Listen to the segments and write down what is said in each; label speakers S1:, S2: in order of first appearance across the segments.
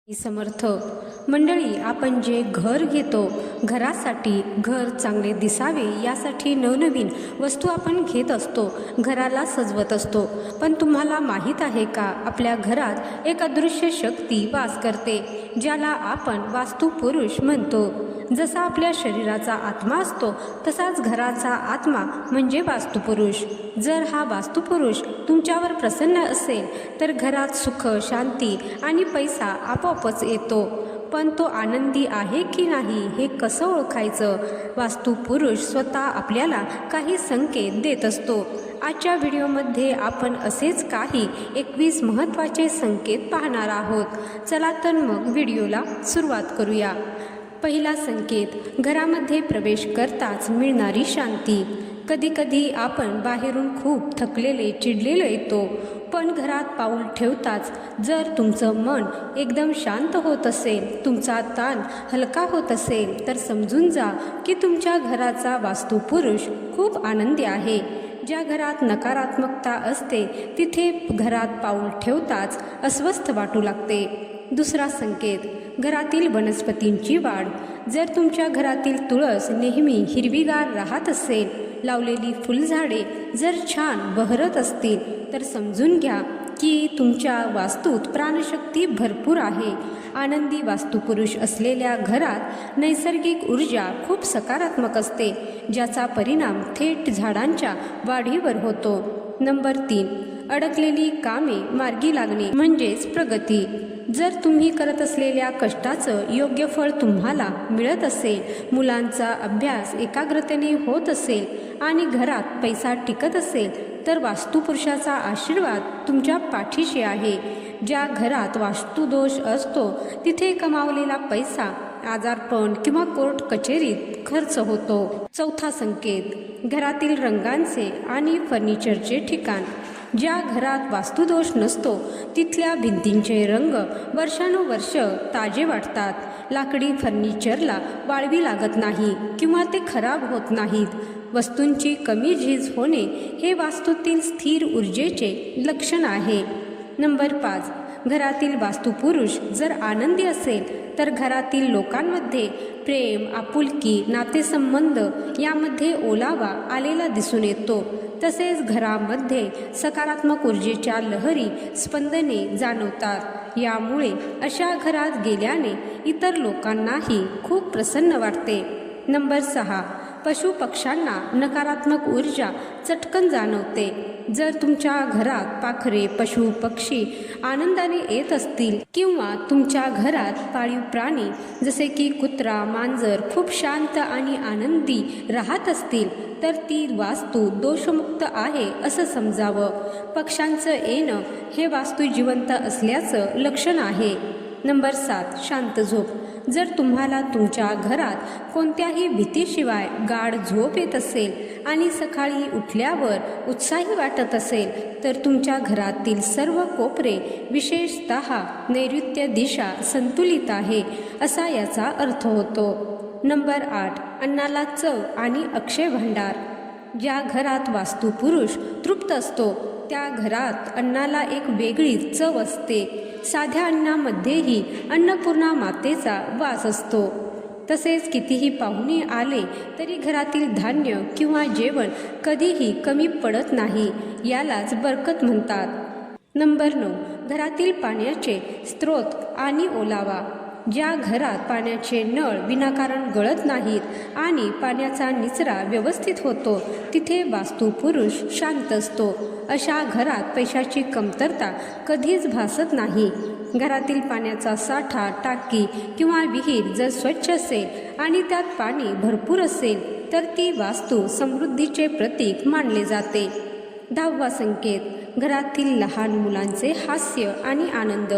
S1: समर्थ मंडळी, आपण जे घर घेतो, घरासाठी घर चांगले दिसावे यासाठी नवनवीन वस्तू आपण घेत असतो, घराला सजवत असतो. पण तुम्हाला माहीत आहे का, आपल्या घरात एक अदृश्य शक्ती वास करते, ज्याला आपण वास्तुपुरुष म्हणतो. जसा आपल्या शरीराचा आत्मा असतो, तसाच घराचा आत्मा म्हणजे वास्तुपुरुष. जर हा वास्तुपुरुष तुमच्यावर प्रसन्न असेल तर घरात सुख, शांती आणि पैसा आपोआपच येतो. पण तो आनंदी आहे की नाही हे कसं ओळखायचं? वास्तुपुरुष स्वतः आपल्याला काही संकेत देत असतो. आजच्या व्हिडिओमध्ये आपण असेच काही 21 महत्त्वाचे संकेत पाहणार आहोत. चला तर मग व्हिडिओला सुरुवात करूया. पहिला संकेत, घरामध्ये प्रवेश करताच मिळणारी शांती. कधीकधी आपण बाहेरून खूप थकलेले, चिडलेले येतो, पण घरात पाऊल ठेवताच जर तुमचं मन एकदम शांत होत असेल, तुमचा ताण हलका होत असेल, तर समजून जा की तुमच्या घराचा वास्तुपुरुष खूप आनंदी आहे. ज्या घरात नकारात्मकता असते तिथे घरात पाऊल ठेवताच अस्वस्थ वाटू लागते. दुसरा संकेत, घरातील वनस्पतींची वाढ. जर तुमच्या घरातील तुळस नेहमी हिरवीगार राहत असेल, लावलेली फुलझाडे जर छान बहरत असतील, तर समजून घ्या की तुमच्या वास्तूत प्राणशक्ती भरपूर आहे. आनंदी वास्तुपुरुष असलेल्या घरात नैसर्गिक ऊर्जा खूप सकारात्मक असते, ज्याचा परिणाम थेट झाडांच्या वाढीवर होतो. नंबर 3, अडकलेली कामे मार्गी लागणे म्हणजेच प्रगती. जर तुम्ही करत असलेल्या कष्टाचं योग्य फळ तुम्हाला मिळत असेल, मुलांचा अभ्यास एकाग्रतेने होत असेल आणि घरात पैसा टिकत असेल, तर वास्तुपुरुषाचा आशीर्वाद तुमच्या पाठीशी आहे. ज्या घरात वास्तुदोष असतो तिथे कमावलेला पैसा आजारपण किंवा कोर्ट कचेरीत खर्च होतो. चौथा संकेत, घरातील रंगांचे आणि फर्निचरचे ठिकाण. ज्या घरात वास्तुदोष नसतो तिथल्या भिंतींचे रंग वर्षानुवर्ष ताजे वाटतात. लाकडी फर्निचरला वाळवी लागत नाही किंवा ते खराब होत नाहीत. वस्तूंची कमी झीज होणे हे वास्तूतील स्थिर ऊर्जेचे लक्षण आहे. नंबर 5, घरातील वास्तुपुरुष जर आनंदी असेल तर घरातील लोकांमध्ये प्रेम, आपुलकी, नातेसंबंध यामध्ये ओलावा आलेला दिसून येतो. तसेच घरामध्ये सकारात्मक ऊर्जेच्या लहरी, स्पंदने जाणवतात. यामुळे अशा घरात गेल्याने इतर लोकांनाही खूप प्रसन्न वाटते. नंबर 6, पशुपक्ष्यांना नकारात्मक ऊर्जा चटकन जाणवते. जर तुमच्या घरात पाखरे, पशु पक्षी आनंदाने येत असतील किंवा तुमच्या घरात पाळीव प्राणी जसे की कुत्रा, मांजर खूप शांत आणि आनंदी राहत असतील, तर ती वास्तू दोषमुक्त आहे असं समजावं. पक्ष्यांचं येणं हे वास्तू जिवंत असल्याचं लक्षण आहे. नंबर 7, शांत झोप. जर तुम्हाला तुमच्या घरात कोणत्याही भीतीशिवाय गाढ झोप येत असेल आणि सकाळी उठल्यावर उत्साही वाटत असेल, तर तुमच्या घरातील सर्व कोपरे, विशेषतः नैऋत्य दिशा संतुलित आहे असा याचा अर्थ होतो. नंबर 8, अन्नाला चव आणि अक्षय भांडार. ज्या घरात वास्तुपुरुष तृप्त असतो त्या घरात अन्नाला एक वेगळी चव असते. साध्या अन्नामध्येही अन्नपूर्णा मातेचा वास असतो. तसेच कितीही पाहुणे आले तरी घरातील धान्य किंवा जेवण कधीही कमी पडत नाही. यालाच बरकत म्हणतात. नंबर 9, घरातील पाण्याचे स्रोत आणि ओलावा. ज्या घरात पाण्याचे नळ विनाकारण गळत नाहीत आणि पाण्याचा निचरा व्यवस्थित होतो, तिथे वास्तुपुरुष शांत असतो. अशा घरात पैशाची कमतरता कधीच भासत नाही. घरातील पाण्याचा साठा, टाकी किंवा विहीर जर स्वच्छ असेल आणि त्यात पाणी भरपूर असेल, तर ती वास्तू समृद्धीचे प्रतीक मानले जाते. 10वा संकेत, घरातील लहान मुलांचे हास्य आणि आनंद.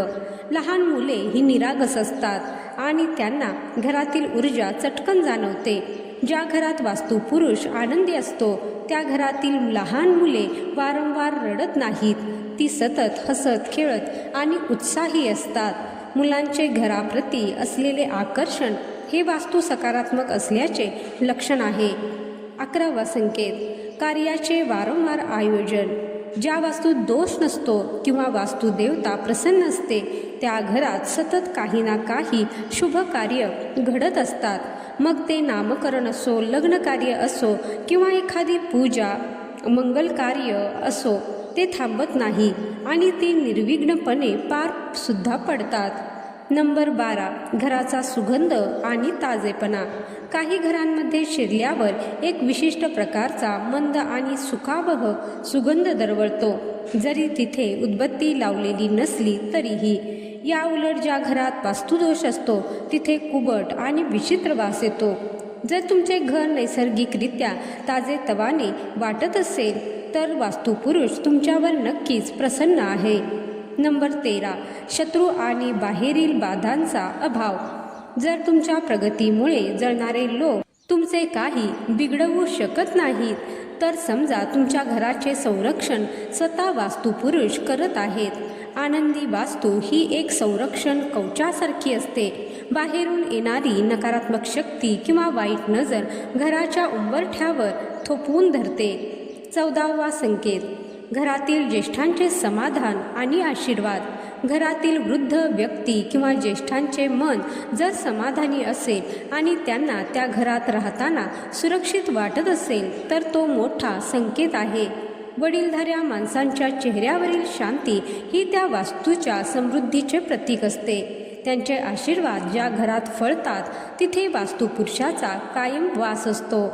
S1: लहान मुले ही निरागस असतात आणि त्यांना घरातील ऊर्जा चटकन जाणवते. ज्या घरात वास्तुपुरुष आनंदी असतो त्या घरातील लहान मुले वारंवार रडत नाहीत. ती सतत हसत, खेळत आणि उत्साही असतात. मुलांचे घराप्रती असलेले आकर्षण हे वास्तू सकारात्मक असल्याचे लक्षण आहे. 11वा संकेत, कार्याचे वारंवार आयोजन. ज्या वास्तूत दोष नसतो किंवा वास्तुदेवता प्रसन्न असते त्या घरात सतत काही ना काही शुभ कार्य घडत असतात. मग ते नामकरण असो, लग्न कार्य असो किंवा एखादी पूजा मंगल कार्य असो, ते थांबत नाही आणि ते निर्विघ्नपणे पार सुद्धा पडतात. नंबर 12, घराचा सुगंध आणि ताजेपणा. काही घरांमध्ये शिरल्यावर एक विशिष्ट प्रकारचा मंद आणि सुखावह सुगंध दरवळतो, जरी तिथे उदबत्ती लावलेली नसली तरीही. या उलट ज्या घरात वास्तुदोष असतो तिथे कुबट आणि विचित्र वास येतो. जर तुमचे घर नैसर्गिकरित्या ताजेतवाने वाटत असेल तर वास्तुपुरुष तुमच्यावर नक्कीच प्रसन्न आहे. नंबर 13, शत्रू आणि बाहेरील बाधांचा अभाव. जर तुमच्या प्रगतीमुळे जळणारे लोक तुमचे काही बिघडवू शकत नाहीत तर समजा तुमच्या घराचे संरक्षण स्वतः वास्तुपुरुष करत आहेत. आनंदी वास्तू ही एक संरक्षण कवचासारखी असते. बाहेरून येणारी नकारात्मक शक्ती किंवा वाईट नजर घराच्या उंबरठ्यावर थोपवून धरते. 14वा संकेत, घरातील ज्येष्ठांचे समाधान आणि आशीर्वाद. घरातील वृद्ध व्यक्ती किंवा ज्येष्ठांचे मन जर समाधानी असेल आणि त्यांना त्या घरात राहताना सुरक्षित वाटत असेल तर तो मोठा संकेत आहे. वडीलधाऱ्या माणसांच्या चेहऱ्यावरील शांती ही त्या वास्तूच्या समृद्धीचे प्रतीक असते. त्यांचे आशीर्वाद ज्या घरात फळतात तिथे वास्तुपुरुषाचा कायम वास असतो.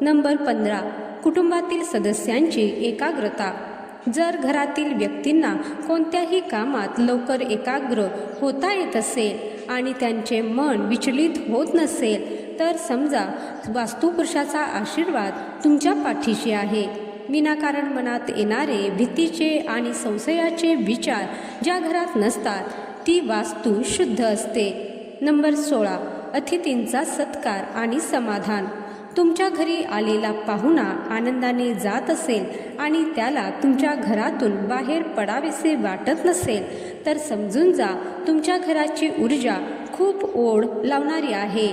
S1: नंबर 15, कुटुंबातील सदस्यांची एकाग्रता. जर घरातील व्यक्तींना कोणत्याही कामात लवकर एकाग्र होता येत असेल आणि त्यांचे मन विचलित होत नसेल तर समजा वास्तुपुरुषाचा आशीर्वाद तुमच्या पाठीशी आहे. विनाकारण मनात येणारे भीतीचे आणि संशयाचे विचार ज्या घरात नसतात ती वास्तू शुद्ध असते. नंबर 16, अतिथींचा सत्कार आणि समाधान. तुमच्या घरी आलेला पाहुणा आनंदाने जात असेल आणि त्याला तुमच्या घरातून बाहेर पडावेसे वाटत नसेल तर समजून जा तुमच्या घराची ऊर्जा खूप ओढ लावणारी आहे.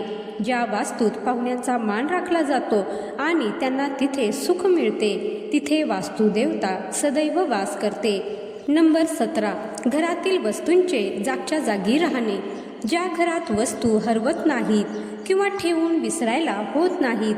S1: ज्या वास्तूत पाहुण्यांचा मान राखला जातो आणि त्यांना तिथे सुख मिळते तिथे वास्तुदेवता सदैव वास करते. नंबर 17, घरातील वस्तूंचे जागच्या जागी राहणे. ज्या घरात वस्तू हरवत नाहीत किंवा ठेवून विसरायला होत नाहीत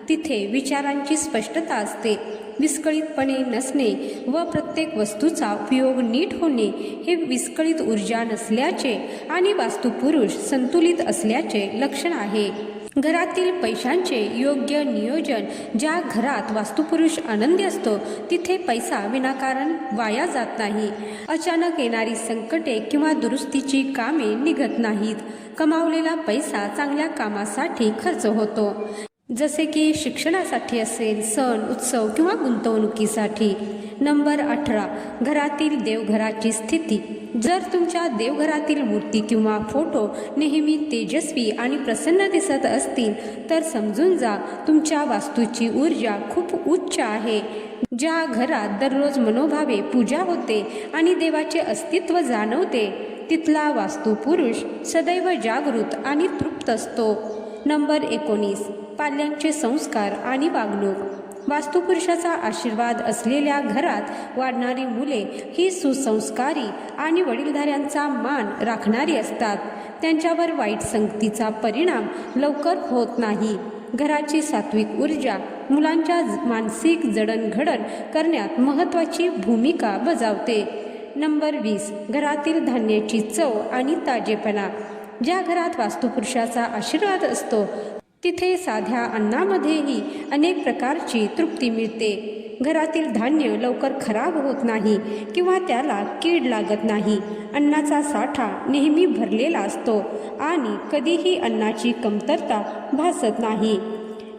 S1: तिथे विचारांची स्पष्टता असते. विस्कळीतपणे नसणे व प्रत्येक वस्तूचा उपयोग नीट होणे हे विस्कळीत ऊर्जा नसल्याचे आणि वास्तुपुरुष संतुलित असल्याचे लक्षण आहे. घरातील पैशांचे योग्य नियोजन. ज्या घरात वास्तुपुरुष आनंदी असतो तिथे पैसा विनाकारण वाया जात नाही. अचानक येणारी संकटे किंवा दुरुस्तीची कामे निघत नाहीत. कमावलेला पैसा चांगल्या कामासाठी खर्च होतो, जसे की शिक्षणासाठी असेल, सण उत्सव किंवा गुंतवणुकीसाठी. नंबर 18, घरातील देवघराची स्थिती. जर तुमच्या देवघरातील मूर्ती किंवा फोटो नेहमी तेजस्वी आणि प्रसन्न दिसत असतील तर समजून जा तुमच्या वास्तूची ऊर्जा खूप उच्च आहे. ज्या घरात दररोज मनोभावे पूजा होते आणि देवाचे अस्तित्व जाणवते तिथला वास्तुपुरुष सदैव जागृत आणि तृप्त असतो. नंबर 19, पाल्यांचे संस्कार आणि वागणूक. वास्तुपुरुषाचा आशीर्वाद असलेल्या घरात वाढणारी मुले ही सुसंस्कारी आणि वडीलधाऱ्यांचा मान राखणारी असतात. त्यांच्यावर वाईट संगतीचा परिणाम लवकर होत नाही. घराची सात्विक ऊर्जा मुलांच्या मानसिक जडणघडण करण्यात महत्त्वाची भूमिका बजावते. नंबर 20, घरातील धान्याची चव आणि ताजेपणा. ज्या घरात वास्तुपुरुषाचा आशीर्वाद असतो तिथे साध्या अन्नामध्येही अनेक प्रकारची तृप्ती मिळते. घरातील धान्य लवकर खराब होत नाही किंवा त्याला कीड लागत नाही. अन्नाचा साठा नेहमी भरलेला असतो आणि कधीही अन्नाची कमतरता भासत नाही.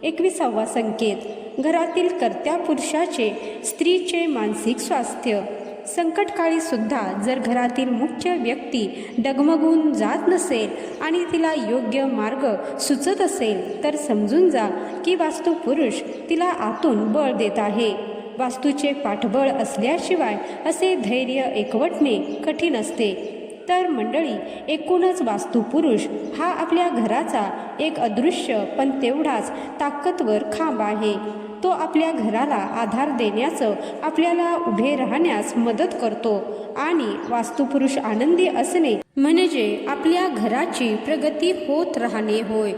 S1: 21वा संकेत, घरातील कर्त्या पुरुषाचे स्त्रीचे मानसिक स्वास्थ्य. संकटकाळी सुद्धा जर घरातील मुख्य व्यक्ती डगमगून जात नसेल आणि तिला योग्य मार्ग सुचत असेल तर समजून जा की वास्तुपुरुष तिला आतून बळ देत आहे. वास्तूचे पाठबळ असल्याशिवाय असे धैर्य एकवटणे कठीण असते. तर मंडळी, एकूणच वास्तुपुरुष हा आपल्या घराचा एक अदृश्य पण तेवढाच ताकदवर खांब आहे. तो आपल्या घराला आधार देण्याचं, आपल्याला उभे राहण्यास मदत करतो. आणि वास्तुपुरुष आनंदी असणे म्हणजे आपल्या घराची प्रगती होत राहणे होय.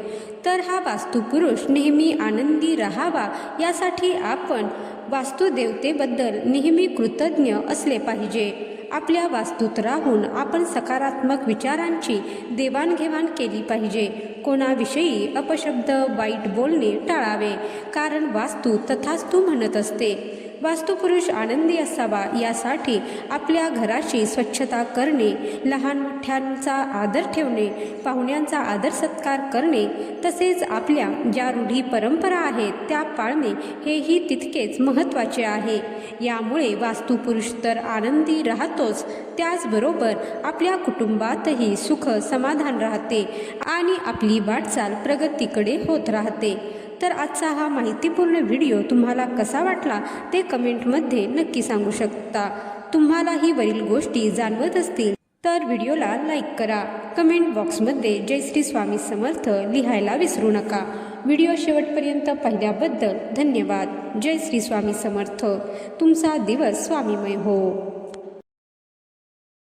S1: तर हा वास्तुपुरुष नेहमी आनंदी राहावा यासाठी आपण वास्तुदेवतेबद्दल नेहमी कृतज्ञ असले पाहिजे. आपल्या वास्तूत राहून आपण सकारात्मक विचारांची देवाणघेवाण केली पाहिजे. कोणाविषयी अपशब्द, वाईट बोलणे टाळावे, कारण वास्तू तथास्तु म्हणत असते. वास्तुपुरुष आनंदी असावा यासाठी आपल्या घराची स्वच्छता करणे, लहान मोठ्यांचा आदर ठेवणे, पाहुण्यांचा आदर सत्कार करणे, तसेच आपल्या ज्या रूढी परंपरा आहेत त्या पाळणे हेही तितकेच महत्त्वाचे आहे. यामुळे वास्तुपुरुष तर आनंदी राहतोच, त्याचबरोबर आपल्या कुटुंबातही सुख समाधान राहते आणि आपली वाटचाल प्रगतीकडे होत राहते. तर आजचा हा माहितीपूर्ण व्हिडिओ तुम्हाला कसा वाटला ते कमेंटमध्ये नक्की सांगू शकता. तुम्हालाही वरील गोष्टी जाणवत असतील तर व्हिडिओला लाईक करा. कमेंट बॉक्समध्ये जय श्री स्वामी समर्थ लिहायला विसरू नका. व्हिडिओ शेवटपर्यंत पाहिल्याबद्दल धन्यवाद. जय श्री स्वामी समर्थ. तुमचा दिवस स्वामीमय हो.